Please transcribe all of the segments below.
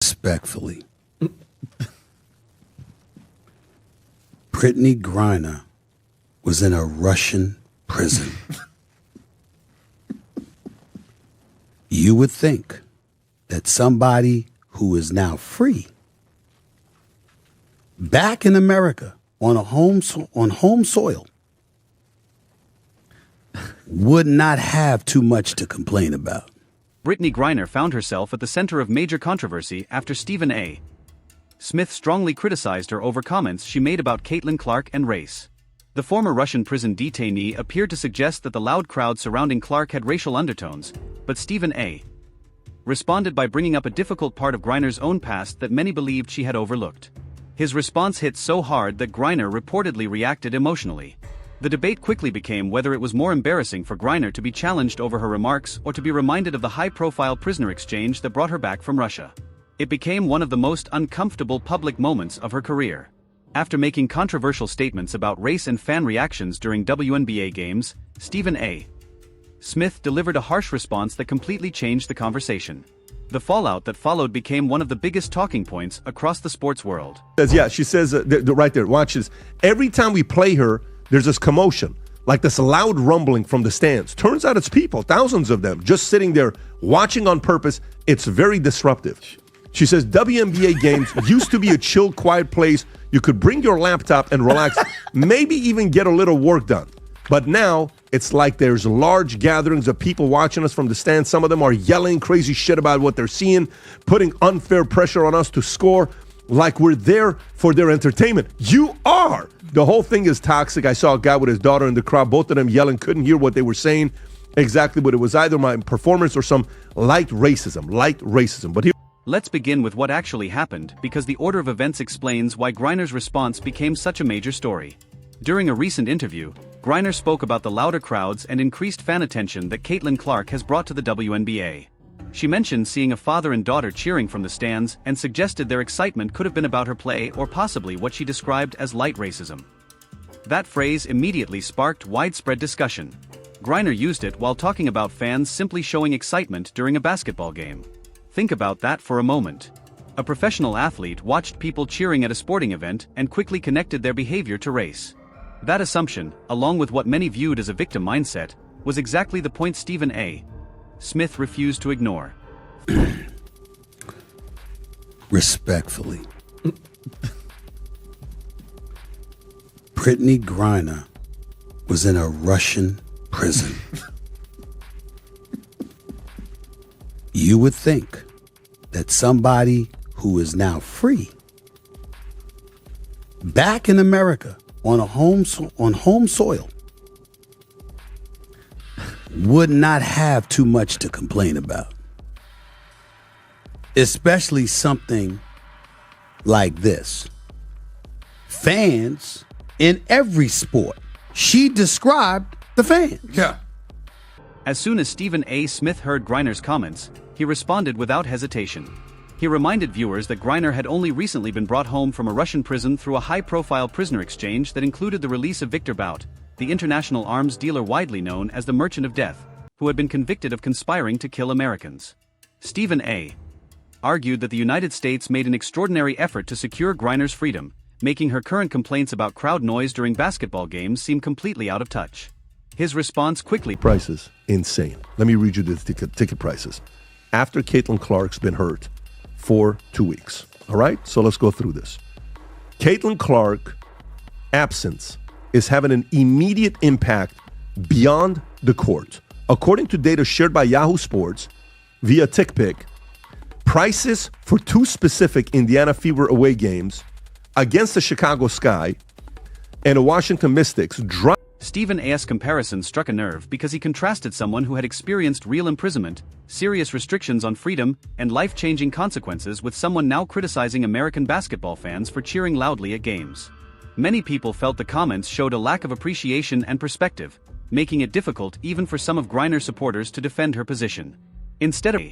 Respectfully, Brittney Griner was in a Russian prison. You would think that somebody who is now free, back in America on home soil, would not have too much to complain about. Brittney Griner found herself at the center of major controversy after StephenA.Smith strongly criticized her over comments she made about Caitlin Clark and race. The former Russian prison detainee appeared to suggest that the loud crowd surrounding Clark had racial undertones, but StephenA. responded by bringing up a difficult part of Griner's own past that many believed she had overlooked. His response hit so hard that Griner reportedly reacted emotionally. The debate quickly became whether it was more embarrassing for Griner to be challenged over her remarks or to be reminded of the high-profile prisoner exchange that brought her back from Russia. It became one of the most uncomfortable public moments of her career. After making controversial statements about race and fan reactions during WNBA games, StephenA.Smith delivered a harsh response that completely changed the conversation. The fallout that followed became one of the biggest talking points across the sports world. She says right there, watch this. Every time we play her, there's this commotion, like this loud rumbling from the stands. Turns out it's people, thousands of them, just sitting there watching on purpose. It's very disruptive. She says WNBA games used to be a chill, quiet place. You could bring your laptop and relax, maybe even get a little work done. But now it's like there's large gatherings of people watching us from the stands. Some of them are yelling crazy shit about what they're seeing, putting unfair pressure on us to score, like we're there for their entertainment. You are. The whole thing is toxic. I saw a guy with his daughter in the crowd, both of them yelling, couldn't hear what they were saying exactly, but it was either my performance or some light racism. But here. Let's begin with what actually happened, because the order of events explains why Griner's response became such a major story. During a recent interview, Griner spoke about the louder crowds and increased fan attention that Caitlin Clark has brought to the WNBA. She mentioned seeing a father and daughter cheering from the stands and suggested their excitement could have been about her play or possibly what she described as light racism. That phrase immediately sparked widespread discussion. Griner used it while talking about fans simply showing excitement during a basketball game. Think about that for a moment. A professional athlete watched people cheering at a sporting event and quickly connected their behavior to race. That assumption, along with what many viewed as a victim mindset, was exactly the point StephenA.Smith refused to ignore. Respectfully, Brittney Griner was in a Russian prison. You would think that somebody who is now free, back in America on home soil, would not have too much to complain about. Especially something like this. Fans in every sport. She described the fans. Yeah. As soon as StephenA.Smith heard Griner's comments, he responded without hesitation. He reminded viewers that Griner had only recently been brought home from a Russian prison through a high-profile prisoner exchange that included the release of Victor Bout, the international arms dealer widely known as the Merchant of Death, who had been convicted of conspiring to kill Americans. StephenA. argued that the United States made an extraordinary effort to secure Griner's freedom, making her current complaints about crowd noise during basketball games seem completely out of touch. His response quickly... Prices, insane. Let me read you the ticket prices. After Caitlin Clark's been hurt for 2 weeks. All right? So let's go through this. Caitlin Clark absence is having an immediate impact beyond the court. According to data shared by Yahoo Sports via TickPick, prices for 2 specific Indiana Fever away games against the Chicago Sky and the Washington Mystics dropped. StephenA.'s comparison struck a nerve because he contrasted someone who had experienced real imprisonment, serious restrictions on freedom, and life-changing consequences with someone now criticizing American basketball fans for cheering loudly at games. Many people felt the comments showed a lack of appreciation and perspective, making it difficult even for some of Griner's supporters to defend her position. Instead of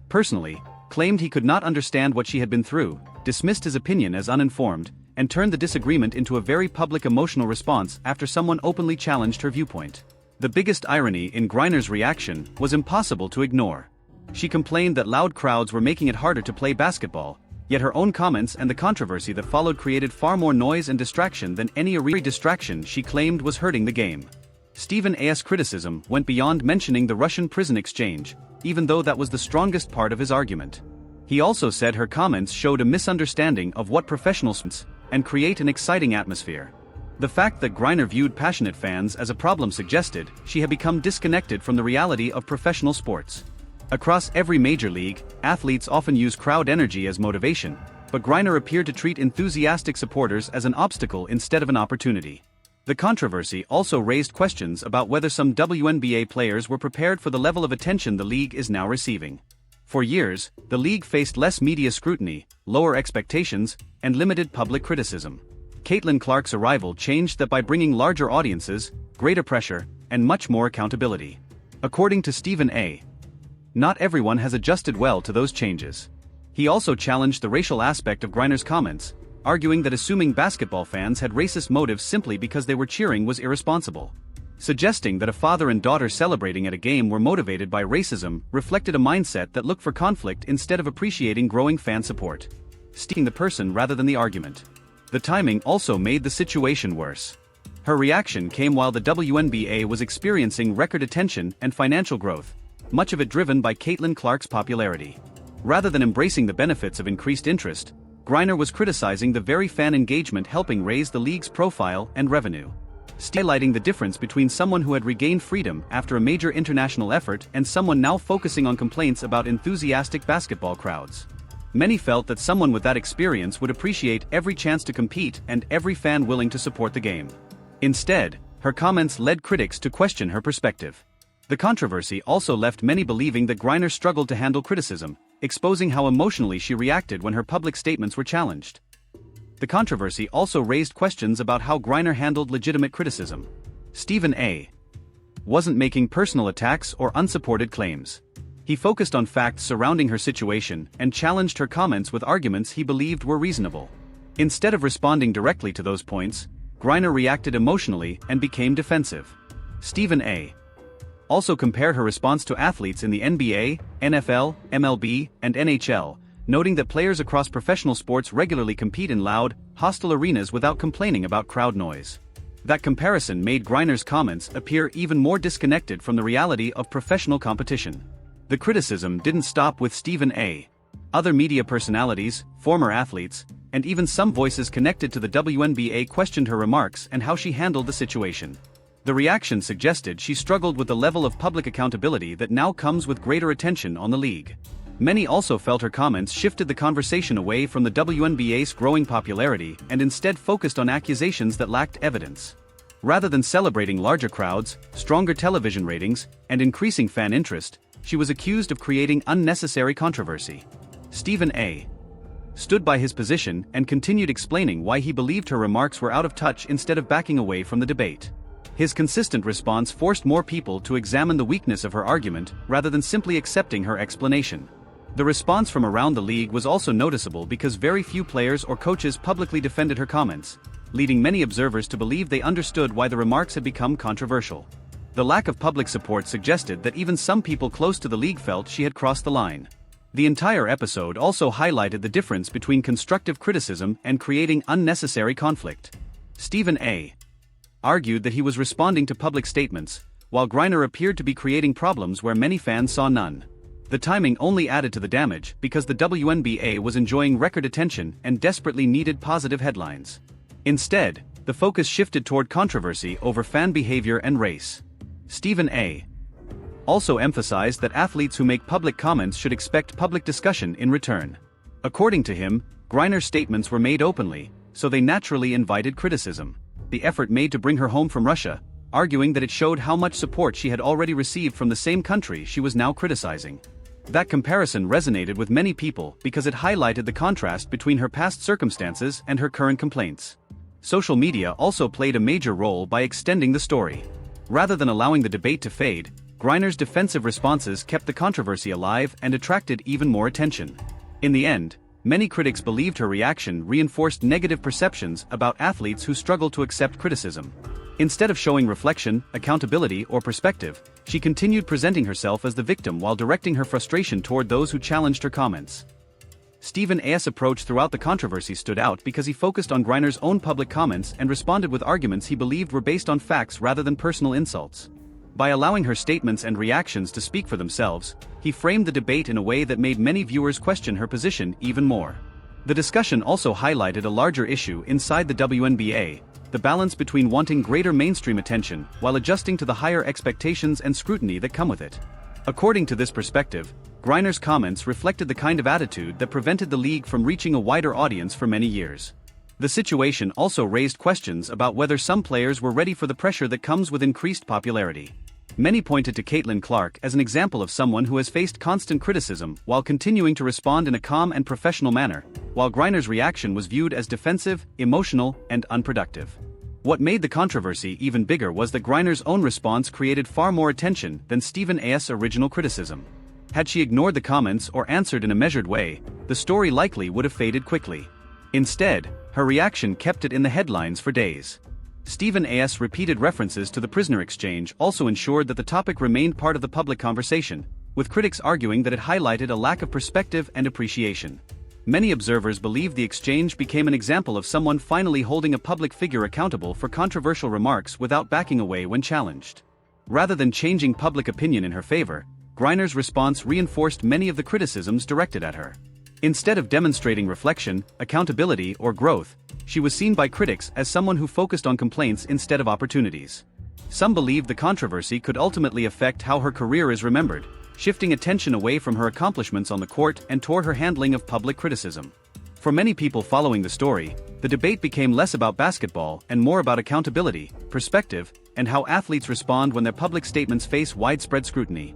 personally, claimed he could not understand what she had been through, dismissed his opinion as uninformed, and turned the disagreement into a very public emotional response after someone openly challenged her viewpoint. The biggest irony in Griner's reaction was impossible to ignore. She complained that loud crowds were making it harder to play basketball, yet her own comments and the controversy that followed created far more noise and distraction than any distraction she claimed was hurting the game. StephenA's criticism went beyond mentioning the Russian prison exchange, even though that was the strongest part of his argument. He also said her comments showed a misunderstanding of what professional sports and create an exciting atmosphere. The fact that Griner viewed passionate fans as a problem suggested she had become disconnected from the reality of professional sports. Across every major league, athletes often use crowd energy as motivation, but Griner appeared to treat enthusiastic supporters as an obstacle instead of an opportunity. The controversy also raised questions about whether some WNBA players were prepared for the level of attention the league is now receiving. For years, the league faced less media scrutiny, lower expectations, and limited public criticism. Caitlin Clark's arrival changed that by bringing larger audiences, greater pressure, and much more accountability. According to StephenA., not everyone has adjusted well to those changes. He also challenged the racial aspect of Griner's comments, arguing that assuming basketball fans had racist motives simply because they were cheering was irresponsible. Suggesting that a father and daughter celebrating at a game were motivated by racism reflected a mindset that looked for conflict instead of appreciating growing fan support. Sticking the person rather than the argument. The timing also made the situation worse. Her reaction came while the WNBA was experiencing record attention and financial growth, much of it driven by Caitlin Clark's popularity. Rather than embracing the benefits of increased interest, Griner was criticizing the very fan engagement helping raise the league's profile and revenue. Highlighting the difference between someone who had regained freedom after a major international effort and someone now focusing on complaints about enthusiastic basketball crowds. Many felt that someone with that experience would appreciate every chance to compete and every fan willing to support the game. Instead, her comments led critics to question her perspective. The controversy also left many believing that Griner struggled to handle criticism, exposing how emotionally she reacted when her public statements were challenged. The controversy also raised questions about how Griner handled legitimate criticism. StephenA. wasn't making personal attacks or unsupported claims. He focused on facts surrounding her situation and challenged her comments with arguments he believed were reasonable. Instead of responding directly to those points, Griner reacted emotionally and became defensive. StephenA. also compared her response to athletes in the NBA, NFL, MLB, and NHL, noting that players across professional sports regularly compete in loud, hostile arenas without complaining about crowd noise. That comparison made Griner's comments appear even more disconnected from the reality of professional competition. The criticism didn't stop with StephenA. Other media personalities, former athletes, and even some voices connected to the WNBA questioned her remarks and how she handled the situation. The reaction suggested she struggled with the level of public accountability that now comes with greater attention on the league. Many also felt her comments shifted the conversation away from the WNBA's growing popularity and instead focused on accusations that lacked evidence. Rather than celebrating larger crowds, stronger television ratings, and increasing fan interest, she was accused of creating unnecessary controversy. StephenA. stood by his position and continued explaining why he believed her remarks were out of touch instead of backing away from the debate. His consistent response forced more people to examine the weakness of her argument rather than simply accepting her explanation. The response from around the league was also noticeable because very few players or coaches publicly defended her comments, leading many observers to believe they understood why the remarks had become controversial. The lack of public support suggested that even some people close to the league felt she had crossed the line. The entire episode also highlighted the difference between constructive criticism and creating unnecessary conflict. StephenA. argued that he was responding to public statements, while Griner appeared to be creating problems where many fans saw none. The timing only added to the damage because the WNBA was enjoying record attention and desperately needed positive headlines. Instead, the focus shifted toward controversy over fan behavior and race. StephenA. also emphasized that athletes who make public comments should expect public discussion in return. According to him, Griner's statements were made openly, so they naturally invited criticism. The effort made to bring her home from Russia, arguing that it showed how much support she had already received from the same country she was now criticizing. That comparison resonated with many people because it highlighted the contrast between her past circumstances and her current complaints. Social media also played a major role by extending the story. Rather than allowing the debate to fade, Griner's defensive responses kept the controversy alive and attracted even more attention. In the end, many critics believed her reaction reinforced negative perceptions about athletes who struggle to accept criticism. Instead of showing reflection, accountability, or perspective, she continued presenting herself as the victim while directing her frustration toward those who challenged her comments. StephenA's approach throughout the controversy stood out because he focused on Griner's own public comments and responded with arguments he believed were based on facts rather than personal insults. By allowing her statements and reactions to speak for themselves, he framed the debate in a way that made many viewers question her position even more. The discussion also highlighted a larger issue inside the WNBA, the balance between wanting greater mainstream attention while adjusting to the higher expectations and scrutiny that come with it. According to this perspective, Griner's comments reflected the kind of attitude that prevented the league from reaching a wider audience for many years. The situation also raised questions about whether some players were ready for the pressure that comes with increased popularity. Many pointed to Caitlin Clark as an example of someone who has faced constant criticism while continuing to respond in a calm and professional manner, while Griner's reaction was viewed as defensive, emotional, and unproductive. What made the controversy even bigger was that Griner's own response created far more attention than StephenA's original criticism. Had she ignored the comments or answered in a measured way, the story likely would have faded quickly. Instead, her reaction kept it in the headlines for days. StephenA's repeated references to the prisoner exchange also ensured that the topic remained part of the public conversation, with critics arguing that it highlighted a lack of perspective and appreciation. Many observers believe the exchange became an example of someone finally holding a public figure accountable for controversial remarks without backing away when challenged. Rather than changing public opinion in her favor, Griner's response reinforced many of the criticisms directed at her. Instead of demonstrating reflection, accountability, or growth, she was seen by critics as someone who focused on complaints instead of opportunities. Some believed the controversy could ultimately affect how her career is remembered, shifting attention away from her accomplishments on the court and toward her handling of public criticism. For many people following the story, the debate became less about basketball and more about accountability, perspective, and how athletes respond when their public statements face widespread scrutiny.